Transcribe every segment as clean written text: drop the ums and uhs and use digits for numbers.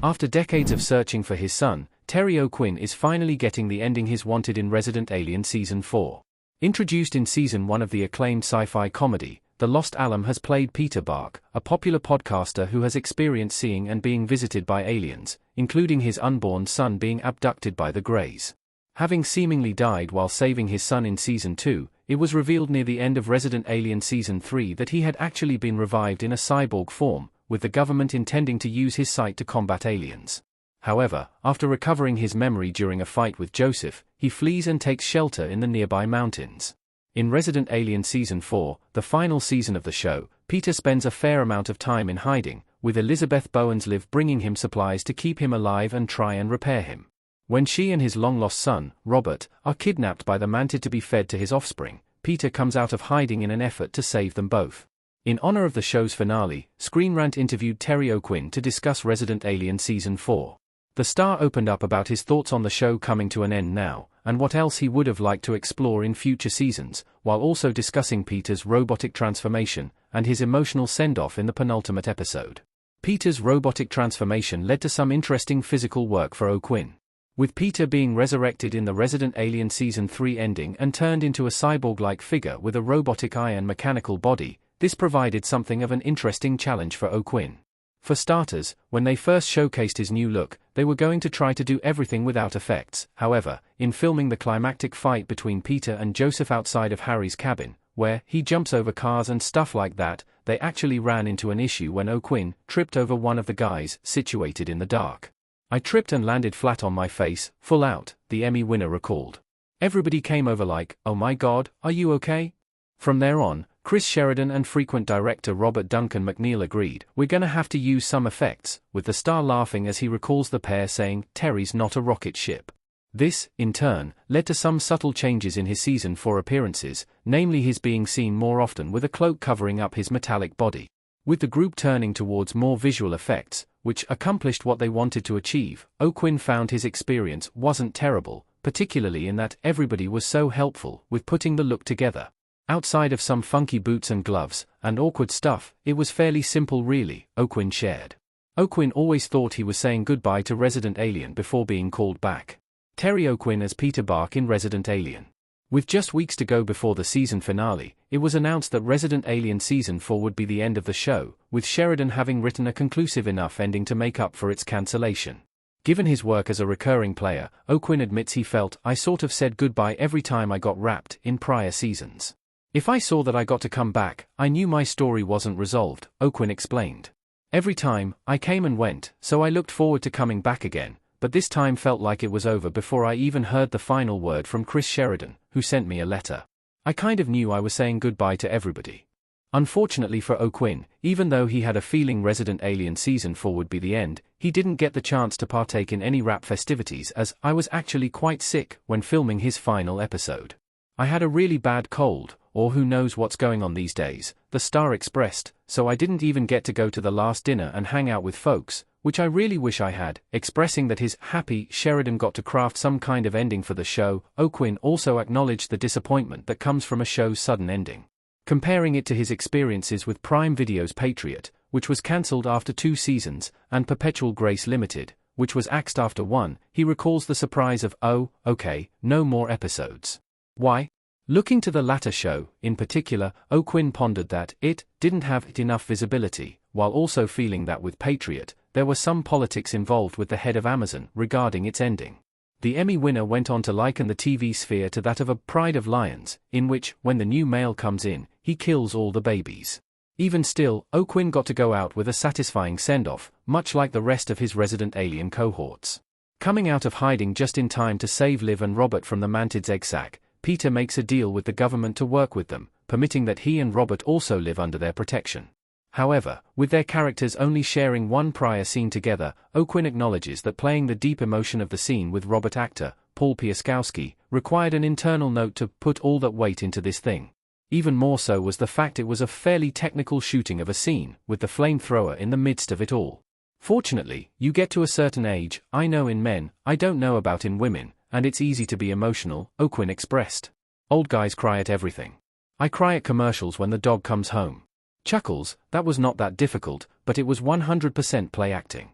After decades of searching for his son, Terry O'Quinn is finally getting the ending he's wanted in Resident Alien Season 4. Introduced in Season 1 of the acclaimed sci-fi comedy, The Lost Alum has played Peter Bark, a popular podcaster who has experienced seeing and being visited by aliens, including his unborn son being abducted by the Greys. Having seemingly died while saving his son in Season 2, it was revealed near the end of Resident Alien Season 3 that he had actually been revived in a cyborg form, with the government intending to use his sight to combat aliens. However, after recovering his memory during a fight with Joseph, he flees and takes shelter in the nearby mountains. In Resident Alien Season 4, the final season of the show, Peter spends a fair amount of time in hiding, with Elizabeth Bowen's bringing him supplies to keep him alive and try and repair him. When she and his long-lost son, Robert, are kidnapped by the Mantid to be fed to his offspring, Peter comes out of hiding in an effort to save them both. In honor of the show's finale, Screen Rant interviewed Terry O'Quinn to discuss Resident Alien Season 4. The star opened up about his thoughts on the show coming to an end now, and what else he would have liked to explore in future seasons, while also discussing Peter's robotic transformation and his emotional send-off in the penultimate episode. Peter's robotic transformation led to some interesting physical work for O'Quinn. With Peter being resurrected in the Resident Alien Season 3 ending and turned into a cyborg-like figure with a robotic eye and mechanical body, this provided something of an interesting challenge for O'Quinn. For starters, when they first showcased his new look, they were going to try to do everything without effects. However, in filming the climactic fight between Peter and Joseph outside of Harry's cabin, where he jumps over cars and stuff like that, they actually ran into an issue when O'Quinn tripped over one of the guys situated in the dark. "I tripped and landed flat on my face, full out," the Emmy winner recalled. "Everybody came over like, 'Oh my God, are you okay?'" From there on, Chris Sheridan and frequent director Robert Duncan McNeil agreed, "We're gonna have to use some effects," with the star laughing as he recalls the pair saying, "Terry's not a rocket ship." This, in turn, led to some subtle changes in his Season 4 appearances, namely his being seen more often with a cloak covering up his metallic body. With the group turning towards more visual effects, which accomplished what they wanted to achieve, O'Quinn found his experience wasn't terrible, particularly in that everybody was so helpful with putting the look together. Outside of some funky boots and gloves, and awkward stuff, it was fairly simple really, O'Quinn shared. O'Quinn always thought he was saying goodbye to Resident Alien before being called back. Terry O'Quinn as Peter Bark in Resident Alien. With just weeks to go before the season finale, it was announced that Resident Alien Season 4 would be the end of the show, with Sheridan having written a conclusive enough ending to make up for its cancellation. Given his work as a recurring player, O'Quinn admits he felt, "I sort of said goodbye every time I got wrapped in prior seasons. If I saw that I got to come back, I knew my story wasn't resolved," O'Quinn explained. "Every time, I came and went, so I looked forward to coming back again, but this time felt like it was over before I even heard the final word from Chris Sheridan, who sent me a letter. I kind of knew I was saying goodbye to everybody." Unfortunately for O'Quinn, even though he had a feeling Resident Alien Season 4 would be the end, he didn't get the chance to partake in any wrap festivities as I was actually quite sick when filming his final episode. "I had a really bad cold, or who knows what's going on these days," the star expressed, "so I didn't even get to go to the last dinner and hang out with folks, which I really wish I had," expressing that his happy Sheridan got to craft some kind of ending for the show. O'Quinn also acknowledged the disappointment that comes from a show's sudden ending. Comparing it to his experiences with Prime Video's Patriot, which was cancelled after 2 seasons, and Perpetual Grace Limited, which was axed after 1, he recalls the surprise of, "Oh, okay, no more episodes. Why?" Looking to the latter show, in particular, O'Quinn pondered that it didn't have enough visibility, while also feeling that with Patriot, there was some politics involved with the head of Amazon regarding its ending. The Emmy winner went on to liken the TV sphere to that of a pride of lions, in which, when the new male comes in, he kills all the babies. Even still, O'Quinn got to go out with a satisfying send-off, much like the rest of his Resident Alien cohorts. Coming out of hiding just in time to save Liv and Robert from the Mantid's egg sac, Peter makes a deal with the government to work with them, permitting that he and Robert also live under their protection. However, with their characters only sharing one prior scene together, O'Quinn acknowledges that playing the deep emotion of the scene with Robert actor, Paul Piaskowski, required an internal note to put all that weight into this thing. Even more so was the fact it was a fairly technical shooting of a scene, with the flamethrower in the midst of it all. "Fortunately, you get to a certain age, I know in men, I don't know about in women, and it's easy to be emotional," O'Quinn expressed. "Old guys cry at everything. I cry at commercials when the dog comes home." Chuckles, "That was not that difficult, but it was 100% play acting."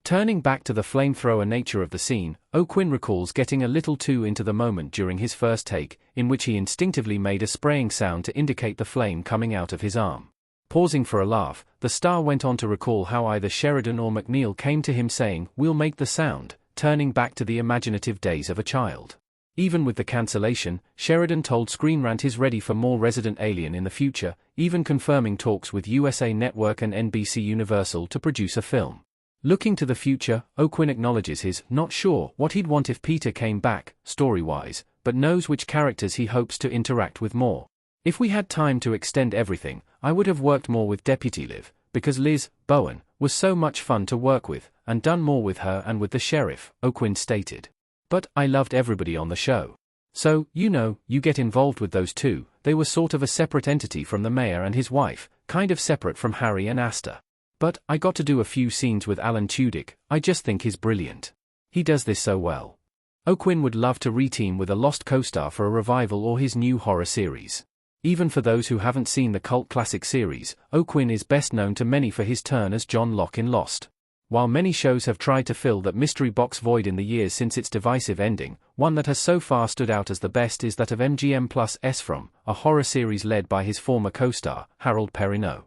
Turning back to the flamethrower nature of the scene, O'Quinn recalls getting a little too into the moment during his first take, in which he instinctively made a spraying sound to indicate the flame coming out of his arm. Pausing for a laugh, the star went on to recall how either Sheridan or McNeil came to him saying, "We'll make the sound," turning back to the imaginative days of a child. Even with the cancellation, Sheridan told Screen Rant he's ready for more Resident Alien in the future, even confirming talks with USA Network and NBC Universal to produce a film. Looking to the future, O'Quinn acknowledges he's not sure what he'd want if Peter came back, story-wise, but knows which characters he hopes to interact with more. "If we had time to extend everything, I would have worked more with Deputy Liv, because Liz Bowen was so much fun to work with, and done more with her and with the sheriff," O'Quinn stated. "But I loved everybody on the show. So, you get involved with those two. They were sort of a separate entity from the mayor and his wife, kind of separate from Harry and Asta. But I got to do a few scenes with Alan Tudyk. I just think he's brilliant. He does this so well." O'Quinn would love to re-team with a Lost co-star for a revival or his new horror series. Even for those who haven't seen the cult classic series, O'Quinn is best known to many for his turn as John Locke in Lost. While many shows have tried to fill that mystery box void in the years since its divisive ending, one that has so far stood out as the best is that of MGM+'s From, a horror series led by his former co-star, Harold Perrineau.